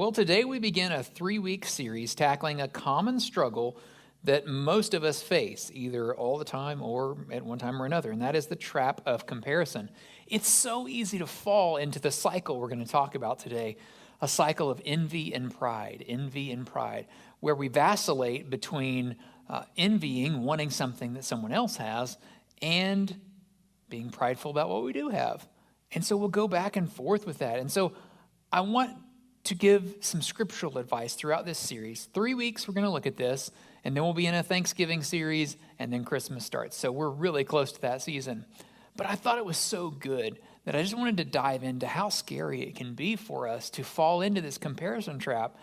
Well, today we begin a 3-week series tackling a common struggle that most of us face, either all the time or at one time or another, and that is the trap of comparison. It's so easy to fall into the cycle we're going to talk about today, a cycle of envy and pride, where we vacillate between envying, wanting something that someone else has, and being prideful about what we do have. And so we'll go back and forth with that. And so I want to give some scriptural advice throughout this series. 3 weeks we're going to look at this, and then we'll be in a Thanksgiving series, and then Christmas starts. So we're really close to that season. But I thought it was so good that I just wanted to dive into how scary it can be for us to fall into this comparison trap.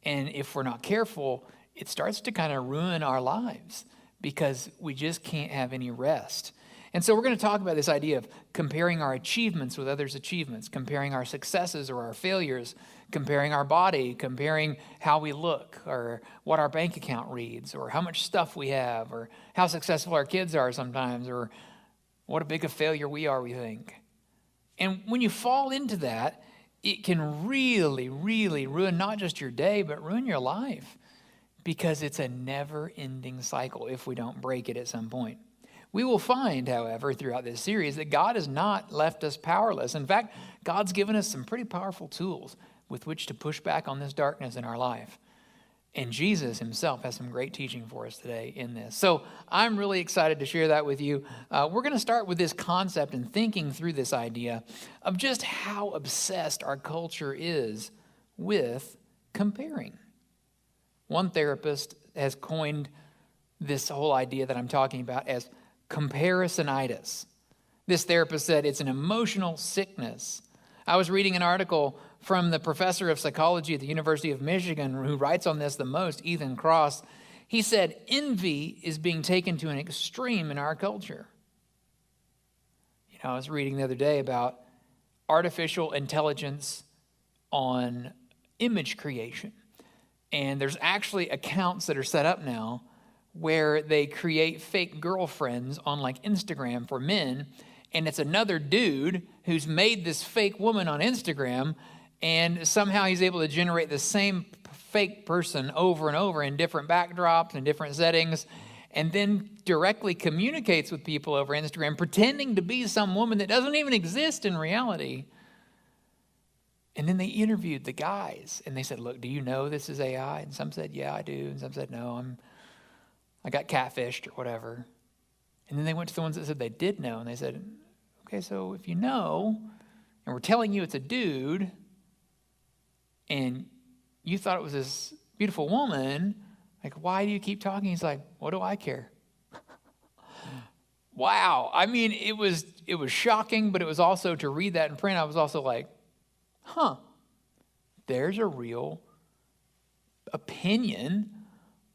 And if we're not careful, it starts to kind of ruin our lives because we just can't have any rest. And so we're going to talk about this idea of comparing our achievements with others' achievements, comparing our successes or our failures, comparing our body, comparing how we look or what our bank account reads or how much stuff we have or how successful our kids are sometimes or what a big a failure we are, we think. And when you fall into that, it can really, really ruin not just your day, but ruin your life because it's a never-ending cycle if we don't break it at some point. We will find, however, throughout this series that God has not left us powerless. In fact, God's given us some pretty powerful tools with which to push back on this darkness in our life. And Jesus himself has some great teaching for us today in this. So I'm really excited to share that with you. We're going to start with this concept and thinking through this idea of just how obsessed our culture is with comparing. One therapist has coined this whole idea that I'm talking about as comparisonitis. This therapist said it's an emotional sickness. I was reading an article from the professor of psychology at the University of Michigan who writes on this the most, Ethan Cross. He said, envy is being taken to an extreme in our culture. I was reading the other day about artificial intelligence on image creation. And there's actually accounts that are set up now where they create fake girlfriends on like Instagram for men. And it's another dude who's made this fake woman on Instagram. And somehow he's able to generate the same fake person over and over in different backdrops and different settings. And then directly communicates with people over Instagram, pretending to be some woman that doesn't even exist in reality. And then they interviewed the guys. And they said, look, do you know this is AI? And some said, yeah, I do. And some said, no, I got catfished or whatever. And then they went to the ones that said they did know. And they said, okay, so if you know, and we're telling you it's a dude, and you thought it was this beautiful woman, like, why do you keep talking? He's like, what do I care? Wow. I mean, it was shocking, but it was also, to read that in print, I was also like, there's a real opinion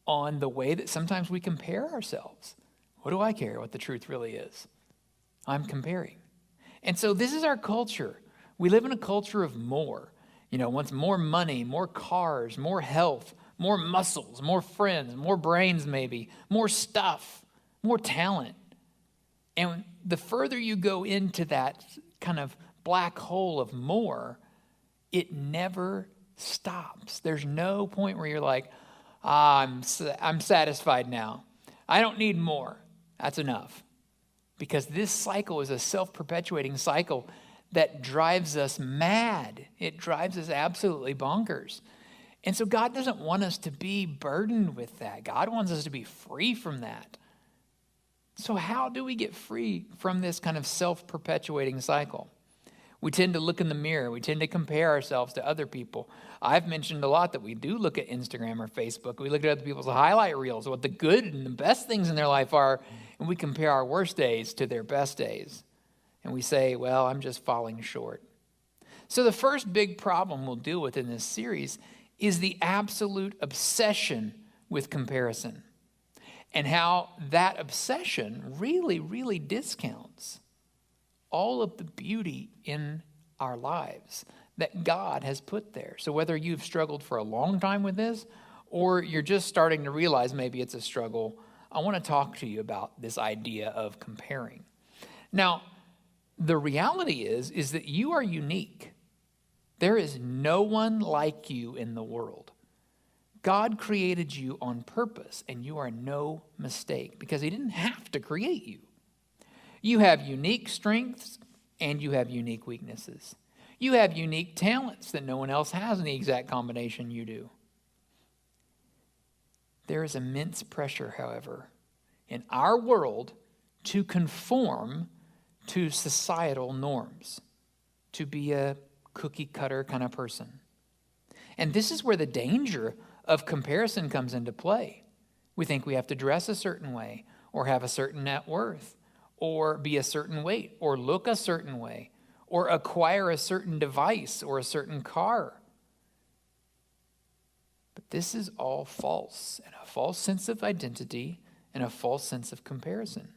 on the way that sometimes we compare ourselves. What do I care what the truth really is? I'm comparing. And so this is our culture. We live in a culture of more. Wants more money, more cars, more health, more muscles, more friends, more brains maybe, more stuff, more talent. And the further you go into that kind of black hole of more, it never stops. There's no point where you're like, I'm satisfied now. I don't need more. That's enough. Because this cycle is a self-perpetuating cycle that drives us mad. It drives us absolutely bonkers. And so God doesn't want us to be burdened with that. God wants us to be free from that. So how do we get free from this kind of self-perpetuating cycle? We tend to look in the mirror. We tend to compare ourselves to other people. I've mentioned a lot that we do look at Instagram or Facebook. We look at other people's highlight reels, what the good and the best things in their life are, and we compare our worst days to their best days. And we say, well, I'm just falling short. So the first big problem we'll deal with in this series is the absolute obsession with comparison and how that obsession really, really discounts all of the beauty in our lives that God has put there. So whether you've struggled for a long time with this or you're just starting to realize maybe it's a struggle, I want to talk to you about this idea of comparing. Now, the reality is that you are unique. There is no one like you in the world. God created you on purpose, and you are no mistake because he didn't have to create you. You have unique strengths and you have unique weaknesses. You have unique talents that no one else has in the exact combination you do. There is immense pressure, however, in our world to conform to societal norms, to be a cookie cutter kind of person. And this is where the danger of comparison comes into play. We think we have to dress a certain way, or have a certain net worth, or be a certain weight, or look a certain way, or acquire a certain device or a certain car. But this is all false, and a false sense of identity and a false sense of comparison.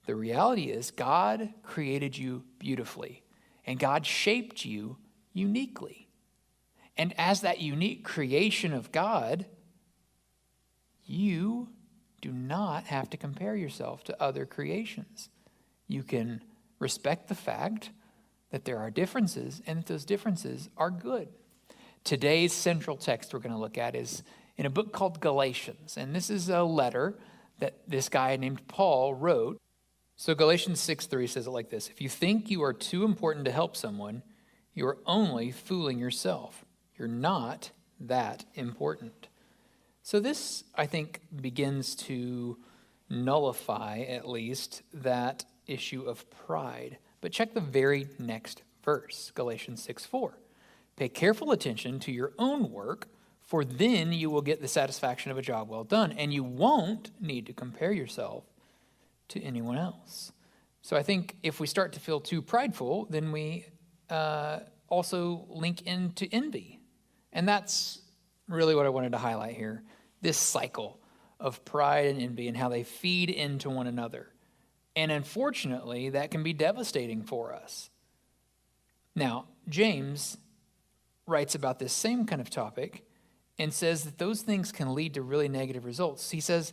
The reality is God created you beautifully, and God shaped you uniquely. And as that unique creation of God, you do not have to compare yourself to other creations. You can respect the fact that there are differences and that those differences are good. Today's central text we're going to look at is in a book called Galatians. And this is a letter that this guy named Paul wrote. So Galatians 6:3 says it like this: if you think you are too important to help someone, you are only fooling yourself. You're not that important. So this, I think, begins to nullify, at least, that issue of pride. But check the very next verse, Galatians 6:4. Pay careful attention to your own work, for then you will get the satisfaction of a job well done, and you won't need to compare yourself to anyone else. So I think if we start to feel too prideful, then we also link into envy. And that's really what I wanted to highlight here. This cycle of pride and envy and how they feed into one another. And unfortunately, that can be devastating for us. Now, James writes about this same kind of topic and says that those things can lead to really negative results. He says,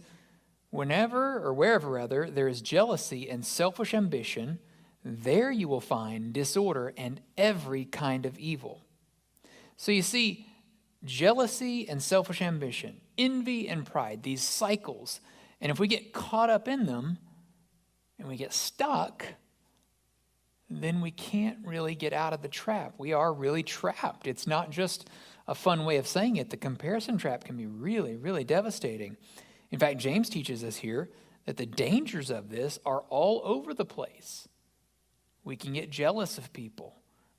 wherever there is jealousy and selfish ambition, there you will find disorder and every kind of evil. So you see, jealousy and selfish ambition, envy and pride, these cycles, and if we get caught up in them and we get stuck, then we can't really get out of the trap. We are really trapped. It's not just a fun way of saying it. The comparison trap can be really, really devastating. In fact, James teaches us here that the dangers of this are all over the place. We can get jealous of people.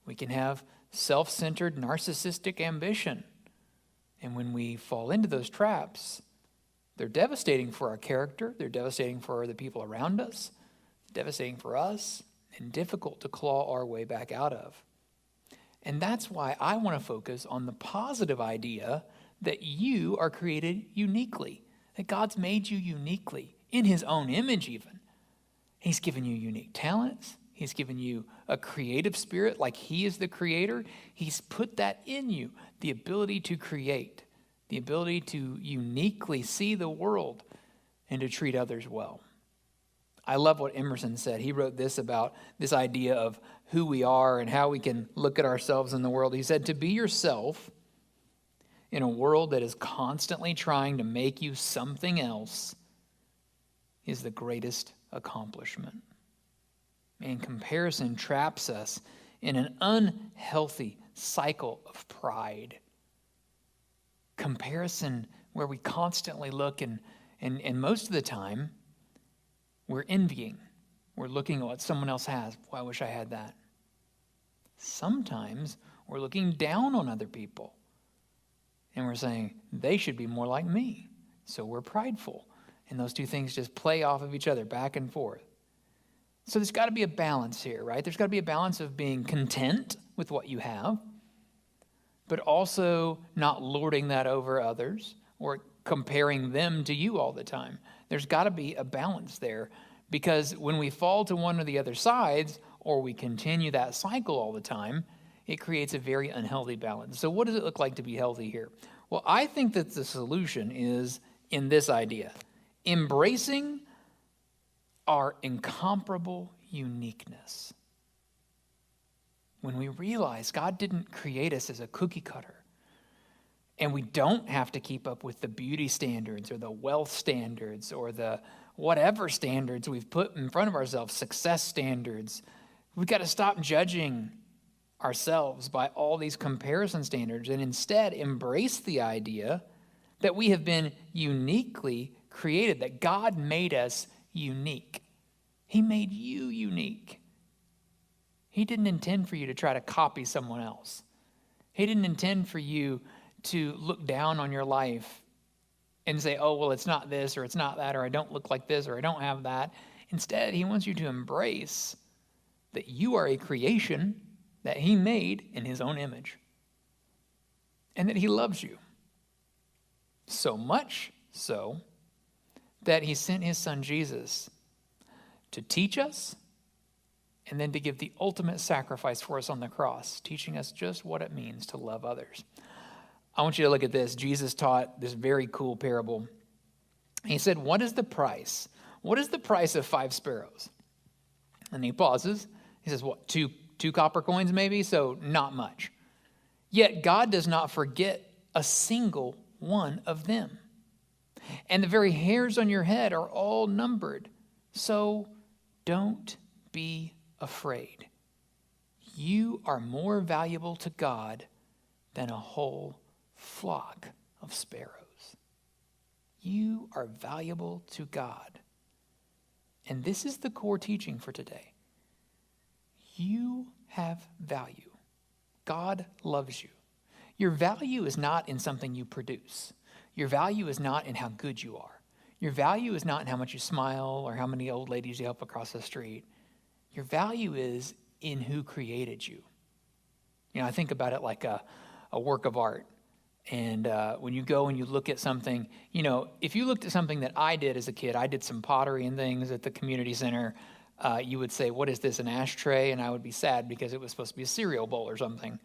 We can have self-centered, narcissistic ambition. And when we fall into those traps, they're devastating for our character. They're devastating for the people around us, devastating for us, and difficult to claw our way back out of. And that's why I want to focus on the positive idea that you are created uniquely, that God's made you uniquely, in his own image even. He's given you unique talents. He's given you a creative spirit like he is the creator. He's put that in you, the ability to create, the ability to uniquely see the world and to treat others well. I love what Emerson said. He wrote this about this idea of who we are and how we can look at ourselves in the world. He said, to be yourself in a world that is constantly trying to make you something else is the greatest accomplishment. And comparison traps us in an unhealthy cycle of pride. Comparison where we constantly look and most of the time we're envying. We're looking at what someone else has. Boy, I wish I had that. Sometimes we're looking down on other people and we're saying they should be more like me. So we're prideful. And those two things just play off of each other back and forth. So there's got to be a balance here, right? There's got to be a balance of being content with what you have, but also not lording that over others or comparing them to you all the time. There's got to be a balance there, because when we fall to one or the other sides, or we continue that cycle all the time, it creates a very unhealthy balance. So what does it look like to be healthy here? Well, I think that the solution is in this idea: embracing our incomparable uniqueness. when we realize God didn't create us as a cookie cutter. And we don't have to keep up with the beauty standards or the wealth standards or the whatever standards we've put in front of ourselves, success standards. We've got to stop judging ourselves by all these comparison standards and instead embrace the idea that we have been uniquely created, that God made us unique. He made you unique. He didn't intend for you to try to copy someone else. He didn't intend for you to look down on your life and say, oh, well, it's not this or it's not that, or I don't look like this or I don't have that. Instead, he wants you to embrace that you are a creation that he made in his own image and that he loves you. So much so that he sent his son Jesus to teach us and then to give the ultimate sacrifice for us on the cross, teaching us just what it means to love others. I want you to look at this. Jesus taught this very cool parable. He said, what is the price? What is the price of 5 sparrows? And he pauses. He says, what, two copper coins maybe? So not much. Yet God does not forget a single one of them. And the very hairs on your head are all numbered. So don't be afraid. You are more valuable to God than a whole flock of sparrows. You are valuable to God. And this is the core teaching for today. You have value. God loves you. Your value is not in something you produce. Your value is not in how good you are. Your value is not in how much you smile or how many old ladies you help across the street. Your value is in who created you. You know, I think about it like a work of art. And when you go and you look at something, you know, if you looked at something that I did as a kid, I did some pottery and things at the community center, you would say, what is this, an ashtray? And I would be sad because it was supposed to be a cereal bowl or something.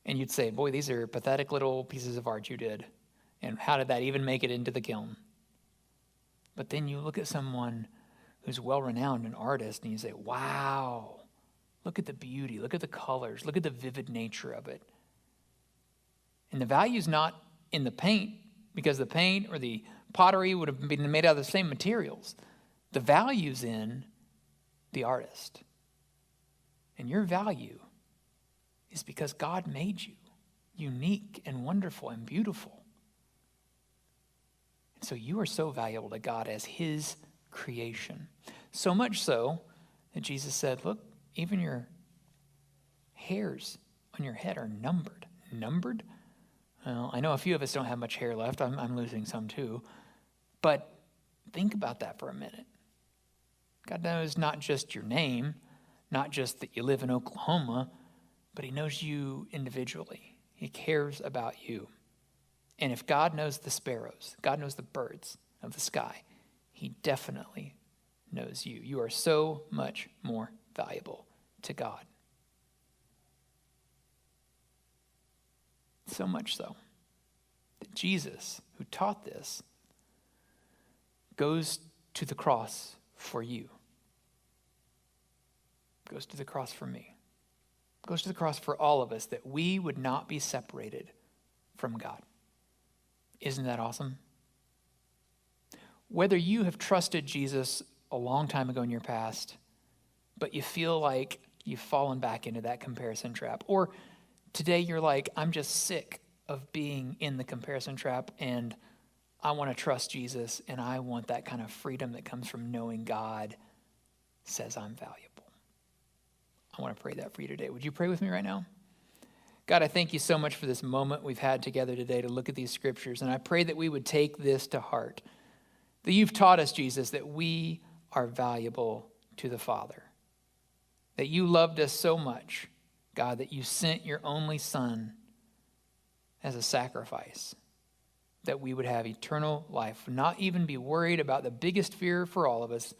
And you'd say, boy, these are pathetic little pieces of art you did. And how did that even make it into the kiln? But then you look at someone who's well-renowned, an artist, and you say, wow, look at the beauty, look at the colors, look at the vivid nature of it. And the value is not in the paint, because the paint or the pottery would have been made out of the same materials. The value's in the artist. And your value is because God made you unique and wonderful and beautiful. And so you are so valuable to God as his creation. So much so that Jesus said, look, even your hairs on your head are numbered. Numbered? Well, I know a few of us don't have much hair left. I'm losing some too. But think about that for a minute. God knows not just your name, not just that you live in Oklahoma, but he knows you individually. He cares about you. And if God knows the sparrows, God knows the birds of the sky, he definitely knows you. You are so much more valuable to God. So much so that Jesus, who taught this, goes to the cross for you. Goes to the cross for me. Goes to the cross for all of us, that we would not be separated from God. Isn't that awesome? Whether you have trusted Jesus a long time ago in your past, but you feel like you've fallen back into that comparison trap, or today you're like, I'm just sick of being in the comparison trap and I want to trust Jesus and I want that kind of freedom that comes from knowing God says I'm valuable. I want to pray that for you today. Would you pray with me right now? God, I thank you so much for this moment we've had together today to look at these scriptures. And I pray that we would take this to heart, that you've taught us, Jesus, that we are valuable to the Father, that you loved us so much, God, that you sent your only Son as a sacrifice, that we would have eternal life, not even be worried about the biggest fear for all of us,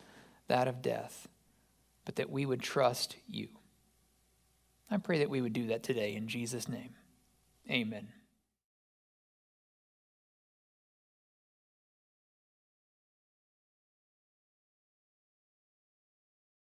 that of death, but that we would trust you. I pray that we would do that today in Jesus' name. Amen.